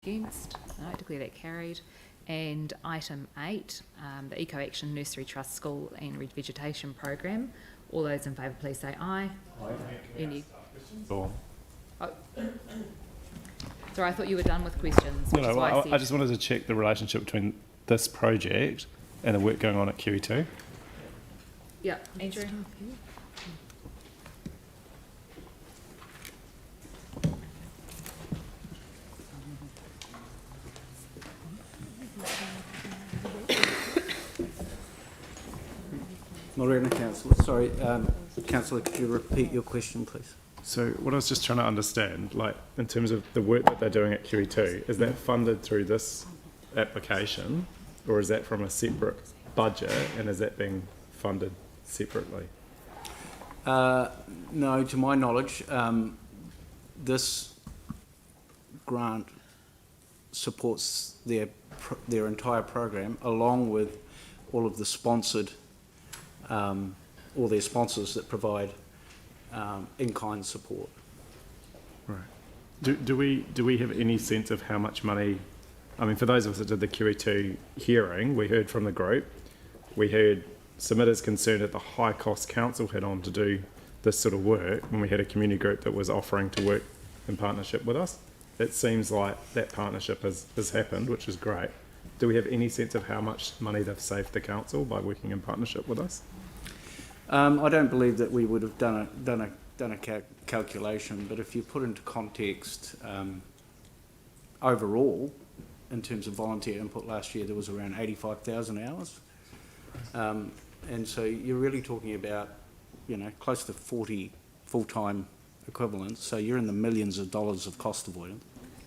against? No, declare that carried. And item 8, the Eco Action Nursery Trust School and Revegetation Program. All those in favour, please say aye. Aye. Any? Sure. Oh. Sorry, I thought you were done with questions. Which is why I said. I just wanted to check the relationship between this project and the work going on at QE2. Yeah, Andrew. Morena, Councillor. Sorry, Councillor, could you repeat your question, please? So what I was just trying to understand, like in terms of the work that they're doing at QE2, is that funded through this application, or is that from a separate budget, and is that being funded separately? No, to my knowledge, this grant supports their entire program, along with all of the sponsored, all their sponsors that provide in-kind support. Right. Do we have any sense of how much money? I mean, for those of us that did the QE2 hearing, we heard from the group. We heard submitters concerned at the high cost council had on to do this sort of work when we had a community group that was offering to work in partnership with us. It seems like that partnership has happened, which is great. Do we have any sense of how much money they've saved the council by working in partnership with us? I don't believe that we would have done a calculation, but if you put into context, overall, in terms of volunteer input last year, there was around 85,000 hours. And so you're really talking about, close to 40 full-time equivalents. So you're in the millions of dollars of cost avoidance.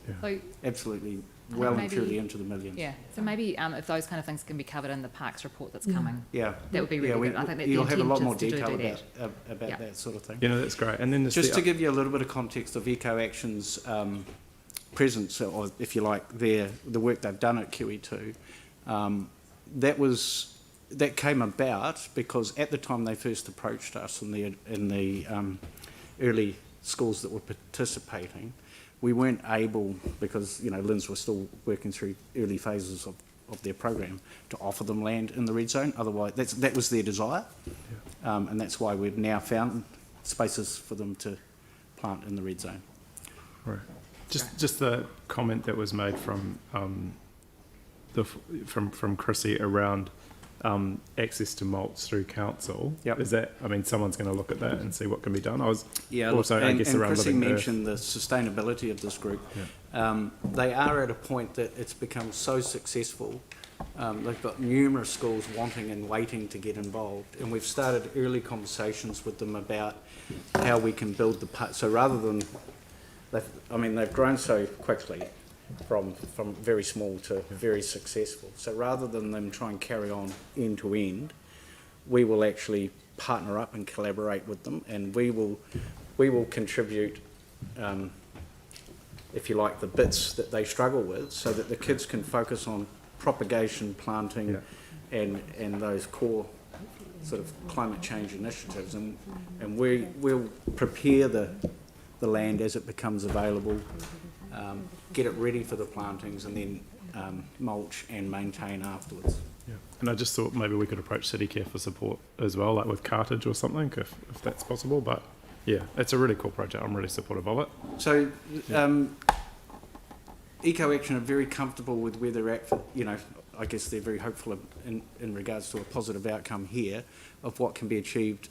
Yeah. So, Absolutely, well and truly into the millions. yeah, so maybe if those kind of things can be covered in the Parks report that's coming, Yeah, that would be really good. I think that you'll the have a lot intent more is to detail do about that. that sort of thing. That's great. And then Just to give you a little bit of context of Eco Action's presence, or if you like, the work they've done at QE2, that came about because at the time they first approached us in the early schools that were participating, we weren't able, because LINZ were still working through early phases of their program, to offer them land in the red zone. Otherwise, that was their desire, and that's why we've now found spaces for them to plant in the red zone. Right. Just the comment that was made from from Chrissy around access to mulch through council. Yep. Is that? I mean, someone's going to look at that and see what can be done. I was also, and, I guess, around Chrissy living mentioned the sustainability of this group. Yeah. They are at a point that it's become so successful. They've got numerous schools wanting and waiting to get involved, and we've started early conversations with them about how we can build the. So rather than, they've grown so quickly, from very small to very successful. So rather than them try and carry on end to end, we will actually partner up and collaborate with them, and we will contribute, if you like, the bits that they struggle with, so that the kids can focus on propagation, planting, and those core sort of climate change initiatives, and we'll prepare the land as it becomes available. Get it ready for the plantings, and then mulch and maintain afterwards. Yeah. And I just thought maybe we could approach CityCare for support as well, like with cartage or something, if that's possible. But yeah, it's a really cool project. I'm really supportive of it. So Eco Action are very comfortable with where they're at. I guess they're very hopeful in regards to a positive outcome here of what can be achieved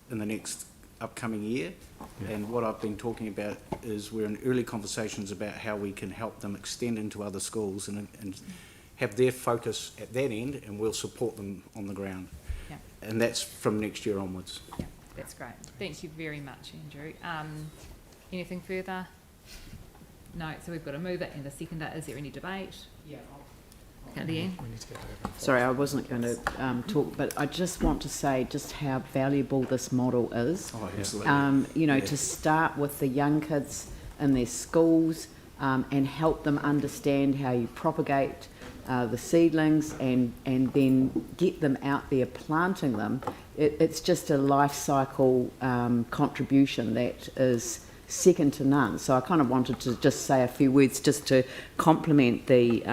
in the next upcoming year. Yeah. And what I've been talking about is we're in early conversations about how we can help them extend into other schools and have their focus at that end, and we'll support them on the ground. Yeah. And that's from next year onwards. Yeah, that's great. Thank you very much, Andrew. Anything further? No, so we've got a mover and a seconder. Is there any debate? Yeah. At the end. Sorry, I wasn't going to talk, but I just want to say just how valuable this model is. Oh, absolutely. To start with the young kids in their schools and help them understand how you propagate the seedlings and then get them out there planting them. It's just a life cycle contribution that is second to none. So I kind of wanted to just say a few words just to compliment the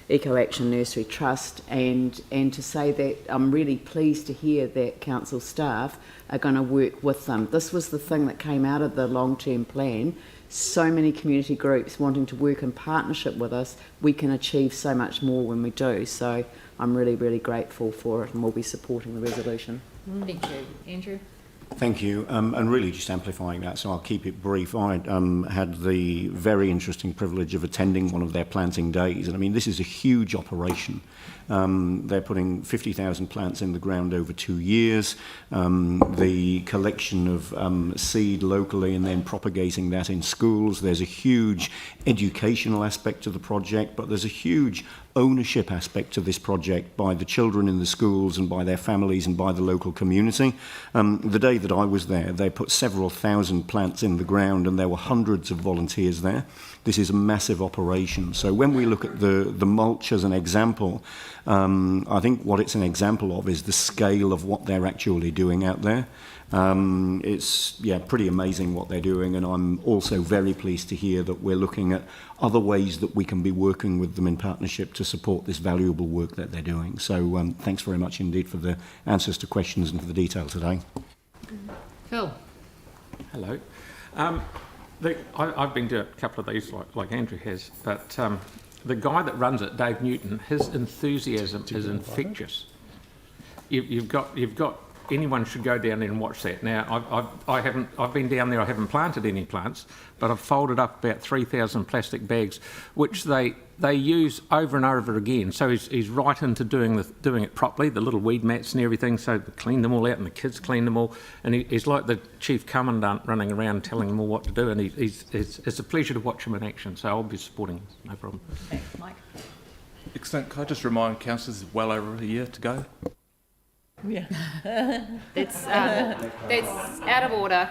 Eco Action Nursery Trust and to say that I'm really pleased to hear that council staff are going to work with them. This was the thing that came out of the long-term plan. So many community groups wanting to work in partnership with us. We can achieve so much more when we do. So I'm really, really grateful for it, and we'll be supporting the resolution. Thank you. Andrew? Thank you, and really just amplifying that, so I'll keep it brief. I had the very interesting privilege of attending one of their planting days, and I mean, this is a huge operation. They're putting 50,000 plants in the ground over 2 years, the collection of seed locally and then propagating that in schools. There's a huge educational aspect to the project, but there's a huge ownership aspect to this project by the children in the schools and by their families and by the local community. The day that I was there, they put several thousand plants in the ground and there were hundreds of volunteers there. This is a massive operation. So when we look at the mulch as an example, I think what it's an example of is the scale of what they're actually doing out there. It's pretty amazing what they're doing, and I'm also very pleased to hear that we're looking at other ways that we can be working with them in partnership to support this valuable work that they're doing. So thanks very much indeed for the answers to questions and for the detail today. Phil? Hello. I've been to a couple of these like Andrew has, but the guy that runs it, Dave Newton, his enthusiasm is infectious. You've got anyone should go down there and watch that. Now I've been down there. I haven't planted any plants, but I've folded up about 3,000 plastic bags, which they use over and over again. So he's right into doing it properly, the little weed mats and everything. So they clean them all out, and the kids clean them all. And he's like the chief commandant running around telling them all what to do. And it's a pleasure to watch him in action. So I'll be supporting him, no problem. Thanks, Mike. Excellent. Can I just remind councillors, it's well over a year to go? Yeah. That's out of order.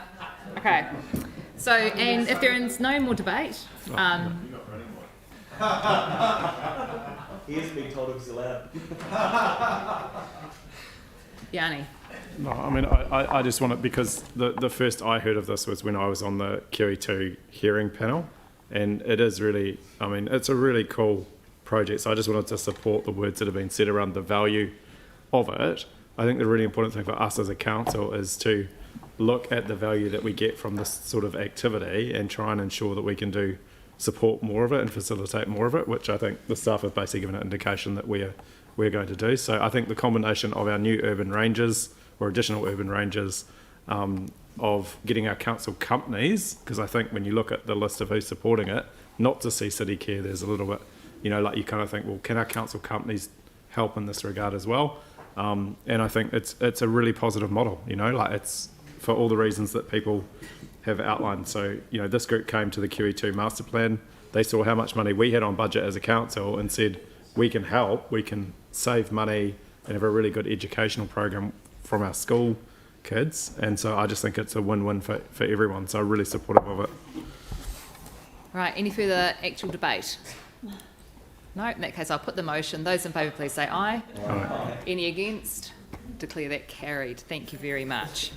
Okay. So, and if there is no more debate, He hasn't been told if he's allowed. Yanni. No, I mean, I just want it because the first I heard of this was when I was on the QE2 hearing panel, and it is really, I mean, it's a really cool project. So I just wanted to support the words that have been said around the value of it. I think the really important thing for us as a council is to look at the value that we get from this sort of activity and try and ensure that we can support more of it and facilitate more of it, which I think the staff have basically given an indication that we're going to do. So I think the combination of our new urban ranges or additional urban ranges, of getting our council companies, because I think when you look at the list of who's supporting it, not to see city care, there's a little bit, like you kind of think, well, can our council companies help in this regard as well? And I think it's a really positive model, like it's for all the reasons that people have outlined. So, this group came to the QE2 master plan. They saw how much money we had on budget as a council and said, we can help, we can save money and have a really good educational program from our school kids. And so I just think it's a win-win for everyone. So I'm really supportive of it. Right, any further actual debate? No, in that case, I'll put the motion. Those in favour, please say aye. Aye. Any against? Declare that carried. Thank you very much.